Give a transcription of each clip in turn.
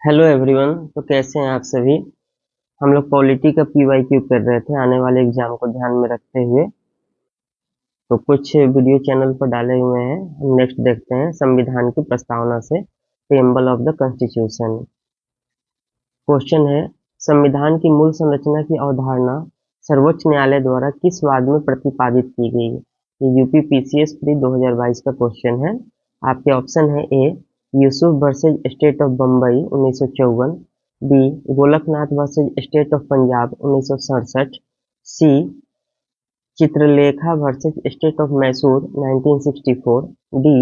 Hello everyone. तो कैसे हैं आप सभी। हम लोग पॉलिटी का पीवाईक्यू कर रहे थे आने वाले एग्जाम को ध्यान में रखते हुए। तो कुछ वीडियो चैनल पर डाले हुए हैं। हम नेक्स्ट देखते हैं संविधान की प्रस्तावना से preamble of the constitution. Question है, संविधान की मूल संरचना की अवधारणा सर्वोच्च न्यायालय द्वारा किस वाद में प्रतिपादित की गई। ये यूपी पीसीएस प्री 2022 का क्वेश्चन है। आपके ऑप्शन है A Yusuf versus state of Bombay 1954, B Golaknath versus state of Punjab 1967, C Chitralekha versus state of Mysore 1964, D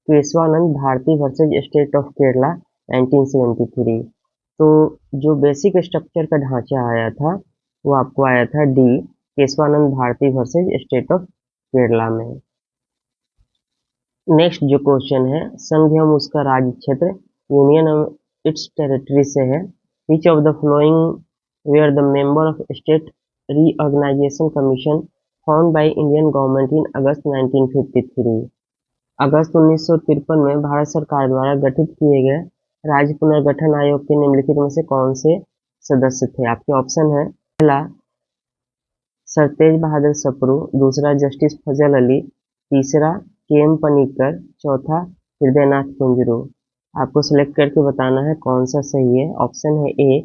Kesavananda Bharati versus state of Kerala 1973। तो जो बेसिक स्ट्रक्चर का ढांचा आया था वो आपको आया था the Kesavananda Bharati versus state of Kerala में। नेक्स्ट जो क्वेश्चन है, संघ एवं उसका राज्य क्षेत्र यूनियन इट्स टेरिटरी से है। Which of the following where the member of state reorganisation commission found by Indian government in August 1953। August 1953 में भारत सरकार द्वारा गठित किए गए राज्य पुनर्गठन आयोग के निम्नलिखित में से कौन से सदस्य थे। आपके ऑप्शन है, पहला सर तेज बहादुर सप्रू, दूसरा जस्टिस फजल अली, तीसरा के एम पनिक्कर, चौथा हृदयनाथ कुंजरू। आपको सिलेक्ट करके बताना है कौन सा सही है। ऑप्शन है ए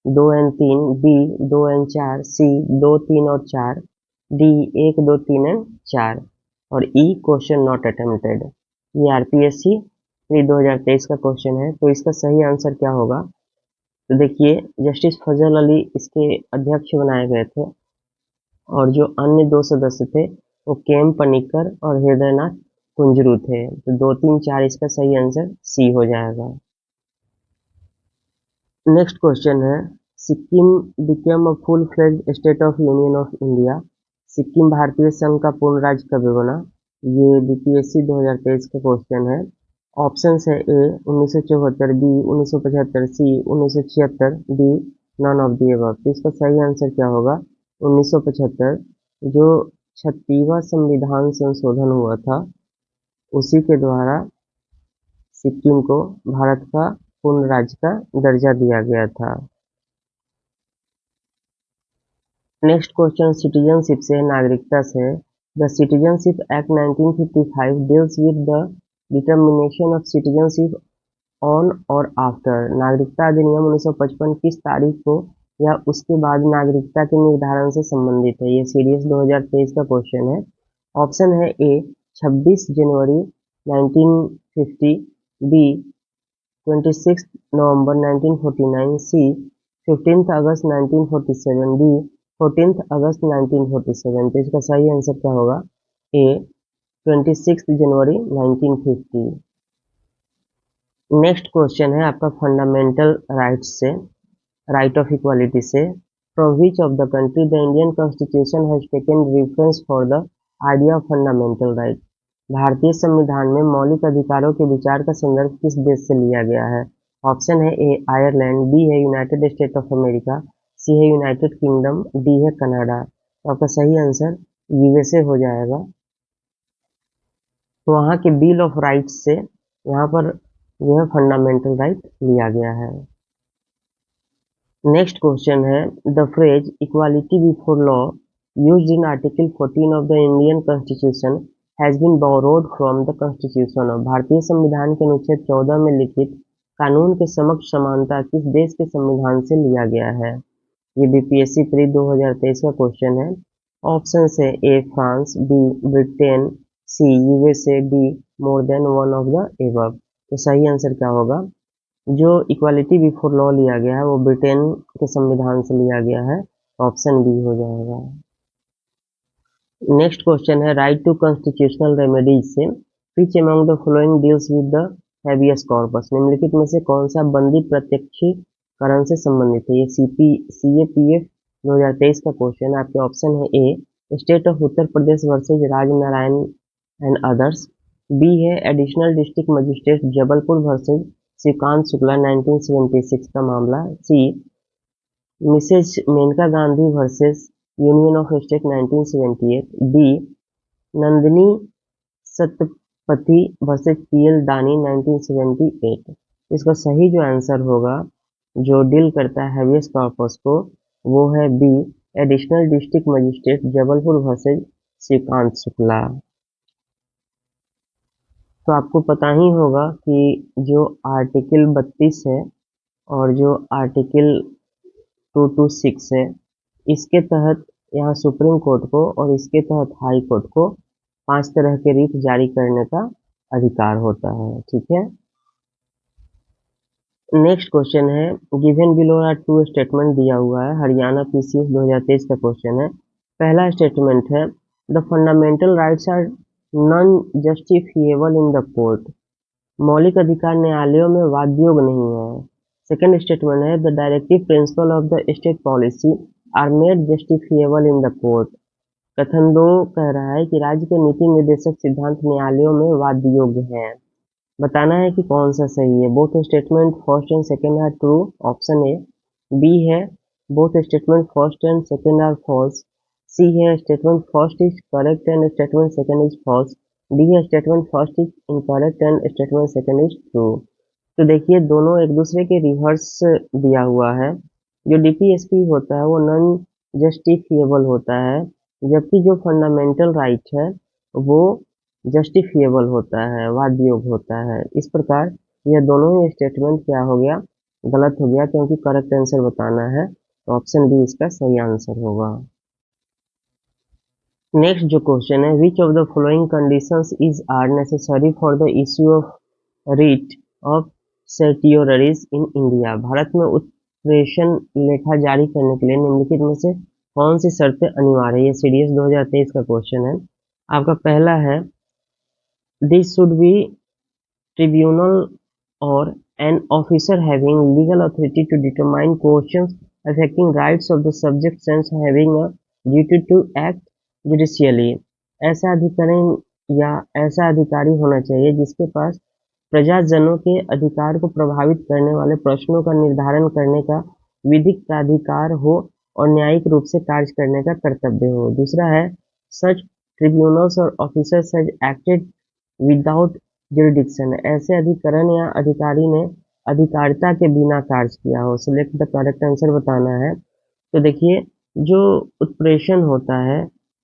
2 एंड 3, बी 2 एंड 4, सी 2, 3 और 4, डी 1, 2, 3 एंड 4 और ई क्वेश्चन नॉट अटेम्प्टेड। ये आरपीएससी प्री 2023 का क्वेश्चन है। तो इसका सही आंसर क्या होगा। तो देखिए, जस्टिस फजल अली इसके अध्यक्ष बनाए गए थे और जो अन्य दो सदस्य थे वो के एम पनिक्कर और हृदयनाथ कुंजरू थे। तो 2, 3, 4 इसका सही आंसर सी हो जाएगा। नेक्स्ट क्वेश्चन है, Sikkim became a full fledged state of union of India. Sikkim भारतीय संघ का पूर्ण राज्य कब बना। ये बीपीएससी 2023 का क्वेश्चन है। ऑप्शन है A 1974, B 1975, C 1976, D none of the above. तो इसका सही आंसर क्या होगा, 1975। जो 36वां संविधान संशोधन हुआ था उसी के द्वारा सिक्किम को भारत का पूर्ण राज्य का दर्जा दिया गया था। नेक्स्ट क्वेश्चन सिटीजनशिप से, नागरिकता से। The citizenship act 1955 deals with the determination of citizenship on और आफ्टर। नागरिकता अधिनियम 1955 किस तारीख को या उसके बाद नागरिकता के निर्धारण से संबंधित है। ये सीडीएस 2023 का क्वेश्चन है। ऑप्शन है ए 26 जनवरी 1950, बी 26 नवंबर 1949, सी 15 अगस्त 1947, डी 14 अगस्त 1947। तो इसका सही आंसर क्या होगा, ए 26 जनवरी 1950। नेक्स्ट क्वेश्चन है आपका फंडामेंटल राइट्स से, राइट ऑफ इक्वालिटी से। From which of the country the Indian constitution has taken reference for the idea of fundamental right. भारतीय संविधान में मौलिक अधिकारों के विचार का संदर्भ किस देश से लिया गया है। ऑप्शन है ए आयरलैंड, बी है यूनाइटेड स्टेट ऑफ अमेरिका, सी है यूनाइटेड किंगडम, डी है कनाडा। तो आपका सही आंसर यूएसए हो जाएगा। तो वहाँ के बिल ऑफ राइट्स से यहाँ पर जो है फंडामेंटल राइट लिया गया है। नेक्स्ट क्वेश्चन है, the phrase equality before law used in article 14 of the Indian constitution has been borrowed from the constitution of. भारतीय संविधान के अनुच्छेद 14 में लिखित कानून के समक्ष समानता किस देश के संविधान से लिया गया है। ये बीपीएससी प्री 2023 का क्वेश्चन है। ऑप्शन है A France, B Britain, C USA, D more than one of the above. तो सही आंसर क्या होगा, जो इक्वालिटी बिफोर लॉ लिया गया है वो ब्रिटेन के संविधान से लिया गया है। ऑप्शन बी हो जाएगा। नेक्स्ट क्वेश्चन है, राइट टू कॉन्स्टिट्यूशनल रेमेडीज से। Which among the following deals with the habeas corpus. निम्नलिखित में से कौन सा बंदी प्रत्यक्षीकरण से संबंधित है। ये सीएपीएफ 2023 का क्वेश्चन है। आपके ऑप्शन है A state of Uttar Pradesh versus Raj Narayan and others, B है additional district magistrate Jabalpur versus Shrikant Shukla 1976 का मामला, C Mrs Maneka Gandhi versus union of state 1978, D Nandini Satpathy versus PL Dani 1978। इसका सही जो आंसर होगा जो डील करता है हैबियस कॉर्पस को वो है B, additional district magistrate Jabalpur versus Shrikant Shukla. तो आपको पता ही होगा कि जो आर्टिकल 32 है और जो आर्टिकल 226 है, इसके तहत यहाँ सुप्रीम कोर्ट को और इसके तहत हाई कोर्ट को 5 तरह के रिट जारी करने का अधिकार होता है। ठीक है, नेक्स्ट क्वेश्चन है, given below are two statement दिया हुआ है, हरियाणा पीसीएस 2023 का क्वेश्चन है। पहला स्टेटमेंट है the fundamental rights are non justifiable in the court, मौलिक अधिकार न्यायालयों में वाद योग नहीं है। सेकेंड स्टेटमेंट है the directive principle of the state policy are made justifiable in the court. कथन 2 कह रहा है कि राज्य के नीति निर्देशक सिद्धांत न्यायालयों में वाद योग्य है। बताना है कि कौन सा सही है। Both statement first and second are true, option A. B है both statement first and second are false. C है statement first is correct and statement second is false. D है statement first is incorrect and statement second is true. तो देखिए दोनों एक दूसरे के reverse दिया हुआ है। जो डीपीएसपी होता है वो नॉन जस्टिफिएबल होता है, जबकि जो फंडामेंटल राइट है वो जस्टिफिएबल होता है, वाद योग होता है। इस प्रकार यह दोनों ही स्टेटमेंट क्या हो गया, गलत हो गया, क्योंकि करेक्ट आंसर बताना है तो ऑप्शन बी इसका सही आंसर होगा। नेक्स्ट जो क्वेश्चन है, which of the following conditions is are necessary for the issue of writ of certiorari in India, Bharat में उत्प्रेषण लेखा जारी करने के लिए निम्नलिखित में से कौन सी शर्तें अनिवार्य है। ये सीडीएस 2023 का क्वेश्चन है। आपका पहला है This should be tribunal or an officer having legal authority to determine questions affecting rights of the subject and having a duty to act judicially। ऐसा अधिकारी या ऐसा अधिकारी होना चाहिए जिसके पास प्रजाजनों के अधिकार को प्रभावित करने वाले प्रश्नों का निर्धारण करने का विधिक प्राधिकार हो और न्यायिक रूप से कार्य करने का कर्तव्य हो। दूसरा है such tribunals or officers has acted without jurisdiction, ऐसे अधिकरण या अधिकारी ने अधिकारिता के बिना कार्य किया हो। सिलेक्ट द करेक्ट आंसर बताना है। तो देखिए जो उत्प्रेषण होता है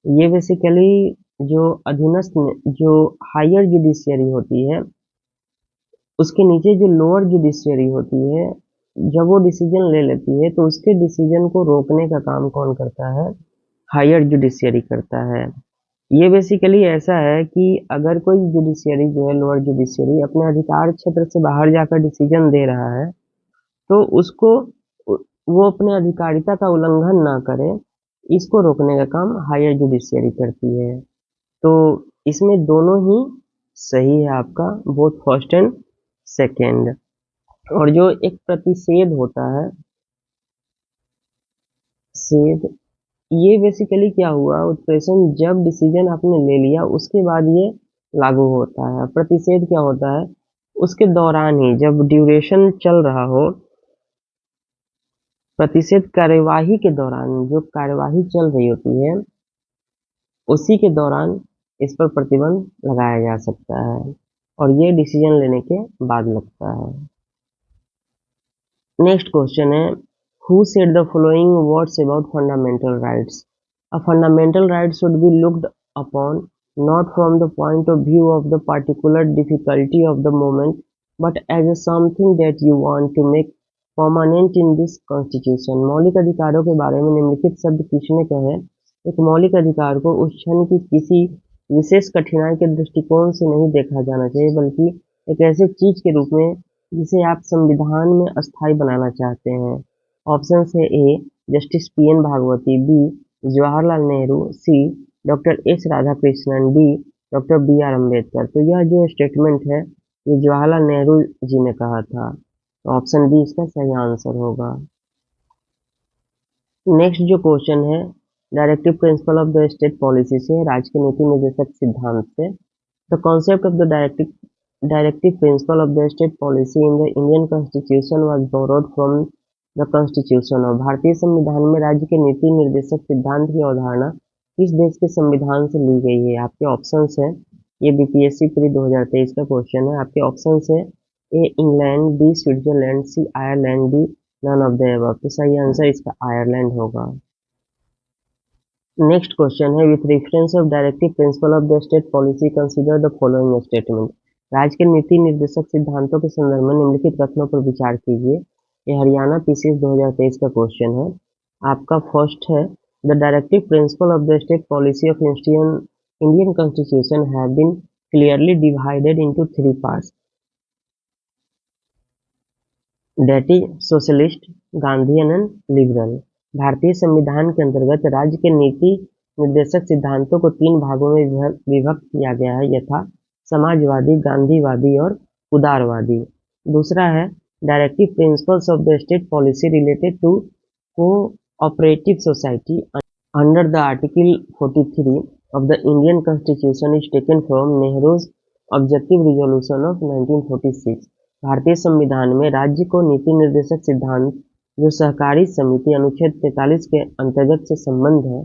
ये बेसिकली जो अधीनस्थ जो हायर जुडिशियरी होती है उसके नीचे जो लोअर जुडिशियरी होती है, जब वो डिसीजन ले लेती है तो उसके डिसीजन को रोकने का काम कौन करता है, हायर जुडिशियरी करता है। ये बेसिकली ऐसा है कि अगर कोई जुडिशियरी जो है लोअर जुडिशियरी अपने अधिकार क्षेत्र से बाहर जाकर डिसीजन दे रहा है तो उसको वो अपने अधिकारिता का उल्लंघन ना करे, इसको रोकने का काम हायर जुडिशियरी करती है। तो इसमें दोनों ही सही है आपका, बोथ फर्स्ट एंड सेकेंड। और जो एक प्रतिषेध होता है सेध, ये बेसिकली क्या हुआ, उत्प्रेषण जब डिसीजन आपने ले लिया उसके बाद ये लागू होता है। प्रतिषेध क्या होता है, उसके दौरान ही जब ड्यूरेशन चल रहा हो, प्रतिषेध कार्यवाही के दौरान जो कार्यवाही चल रही होती है उसी के दौरान इस पर प्रतिबंध लगाया जा सकता है और ये डिसीजन लेने के बाद लगता है। नेक्स्ट क्वेश्चन है, who said the following words about fundamental rights? A fundamental right should be looked upon not from the point of view of the particular difficulty of the moment, but as a something that you want to make permanent in this constitution। मौलिक अधिकारों के बारे में निम्नलिखित शब्द किसने कहे? एक मौलिक अधिकार को उस क्षण की किसी विशेष कठिनाई के दृष्टिकोण से नहीं देखा जाना चाहिए, बल्कि एक ऐसे चीज के रूप में जिसे आप संविधान में अस्थायी बनाना चाहते हैं। ऑप्शन है A justice PN Bhagwati, B Jawaharlal Nehru, C doctor S Radhakrishnan, D doctor B R Ambedkar. तो यह जो स्टेटमेंट है ये जवाहरलाल नेहरू जी ने कहा था, तो ऑप्शन बी इसका सही आंसर होगा। नेक्स्ट जो क्वेश्चन है, directive principle of the state policy से, राज्य के नीति निर्देशक सिद्धांत से। The concept of the directive principle of the state policy in the Indian Constitution was borrowed from the Constitution। और भारतीय संविधान में राज्य के नीति निर्देशक सिद्धांत की अवधारणा किस देश के संविधान से ली गई है? आपके ऑप्शंस हैं, ये बीपीएससी प्री 2023 का क्वेश्चन है। आपके ऑप्शंस है A England, B Switzerland, C Ireland, D none of the above. तो सही आंसर इसका आयरलैंड होगा। नेक्स्ट क्वेश्चन है, with reference of directive principle of the state policy consider the following statement. राज्य के नीति निर्देशक सिद्धांतों के संदर्भ में निम्नलिखित कथनों पर विचार कीजिए। ये हरियाणा पीसीएस 2023 का क्वेश्चन है। आपका फर्स्ट है, the directive principle of the state policy of Indian constitution have been clearly divided into 3 parts, that is socialist, Gandhian and liberal. भारतीय संविधान के अंतर्गत राज्य के नीति निर्देशक सिद्धांतों को 3 भागों में विभक्त किया गया है, यथा समाजवादी, गांधीवादी और उदारवादी। दूसरा है, directive principles of the state policy related to cooperative society under the article 43 of the Indian Constitution is taken from Nehru's Objective Resolution of 1946। भारतीय संविधान में राज्य को नीति निर्देशक सिद्धांत जो सहकारी समिति अनुच्छेद 43 के अंतर्गत से संबंध है,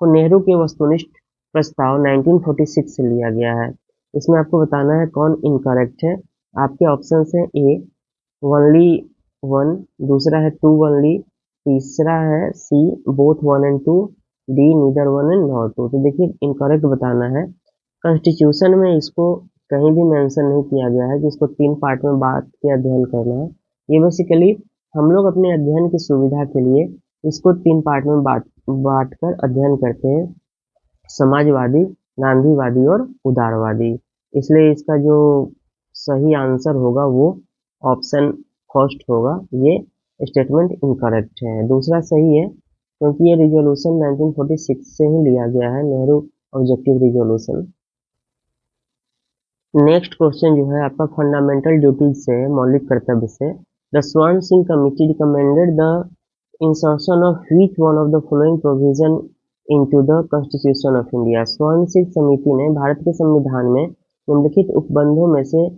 को नेहरू के वस्तुनिष्ठ प्रस्ताव 1946 से लिया गया है। इसमें आपको बताना है कौन इनकरेक्ट है। आपके ऑप्शन है ए ओनली 1, दूसरा है 2 ओनली, तीसरा है C both 1 and 2, D neither 1 and not 2। तो देखिए इनकरेक्ट बताना है। कॉन्स्टिट्यूशन में इसको कहीं भी मेंशन नहीं किया गया है कि इसको 3 पार्ट में बांट के अध्ययन करना है। ये बेसिकली हम लोग अपने अध्ययन की सुविधा के लिए इसको 3 पार्ट में बांट कर अध्ययन करते हैं, समाजवादी, गांधीवादी और उदारवादी। इसलिए इसका जो सही आंसर होगा वो ऑप्शन फर्स्ट होगा। ये स्टेटमेंट इनकरेक्ट है। दूसरा सही है क्योंकि ये रिजोल्यूशन 1946 से ही लिया गया है, Nehru objective resolution. Next question जो है आपका फंडामेंटल ड्यूटीज से, मौलिक कर्तव्य से। द स्वर्ण Singh committee recommended the insertion of which one of the following provision into the constitution of India. स्वर्ण सिंह समिति ने भारत के संविधान में निम्नलिखित उपबंधों में से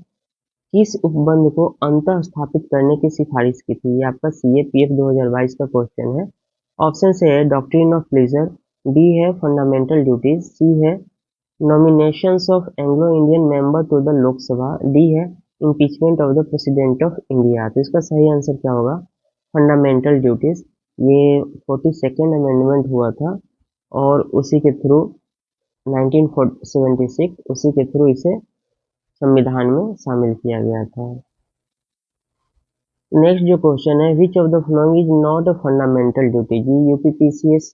किस उपबंध को अंतः स्थापित करने की सिफारिश की थी। ये आपका CAPF 2022 का क्वेश्चन है। ऑप्शन से है डॉक्ट्रिन ऑफ प्लेजर, बी है फंडामेंटल ड्यूटीज, सी है nominations of Anglo Indian member to the Lok Sabha, D है impeachment of the president of India. तो इसका सही आंसर क्या होगा, फंडामेंटल ड्यूटीज। ये 42nd अमेंडमेंट हुआ था और उसी के थ्रू 1976 उसी के थ्रू इसे संविधान में शामिल किया गया था। नेक्स्ट जो क्वेश्चन है, which of the following is not a fundamental duty. जी UPPCS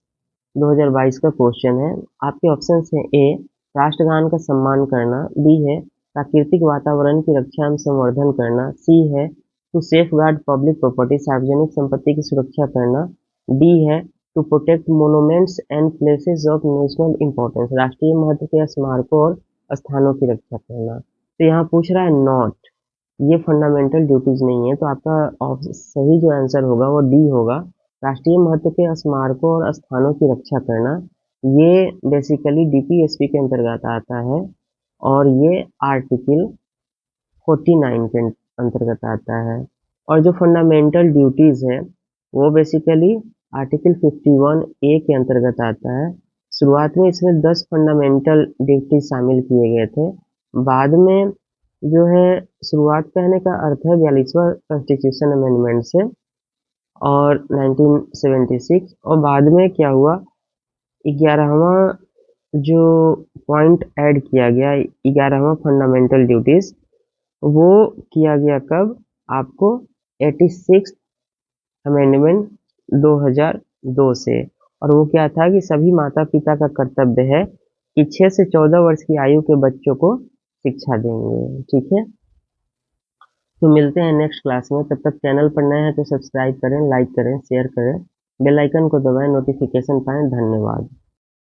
2022 का क्वेश्चन है। आपके ऑप्शन है ए राष्ट्रगान का सम्मान करना, बी है प्राकृतिक वातावरण की रक्षा एवं संवर्धन करना, सी है to safeguard public property, सार्वजनिक संपत्ति की सुरक्षा करना, डी है to protect monuments and places of national importance, राष्ट्रीय महत्व के स्मारकों और स्थानों की रक्षा करना। तो यहाँ पूछ रहा है नॉट, ये फंडामेंटल ड्यूटीज नहीं है। तो आपका सही जो आंसर होगा वो डी होगा, राष्ट्रीय महत्व के स्मारकों और स्थानों की रक्षा करना। ये बेसिकली DPSP के अंतर्गत आता है और ये आर्टिकल 49 के अंतर्गत आता है। और जो फंडामेंटल ड्यूटीज है वो बेसिकली आर्टिकल 51A के अंतर्गत आता है। शुरुआत में इसमें 10 फंडामेंटल ड्यूटीज शामिल किए गए थे। बाद में जो है शुरुआत कहने का अर्थ है 42वां कॉन्स्टिट्यूशन अमेंडमेंट से और 1976, और बाद में क्या हुआ 11वां जो पॉइंट ऐड किया गया 11वां फंडामेंटल ड्यूटीज, वो किया गया कब आपको 86 अमेंडमेंट 2002 से। और वो क्या था कि सभी माता पिता का कर्तव्य है कि 6 से 14 वर्ष की आयु के बच्चों को शिक्षा देंगे। ठीक है, तो मिलते हैं नेक्स्ट क्लास में। तब तक चैनल पर नए हैं तो सब्सक्राइब करें, लाइक करें, शेयर करें, बेल आइकन को दबाएं, नोटिफिकेशन पाएं। धन्यवाद।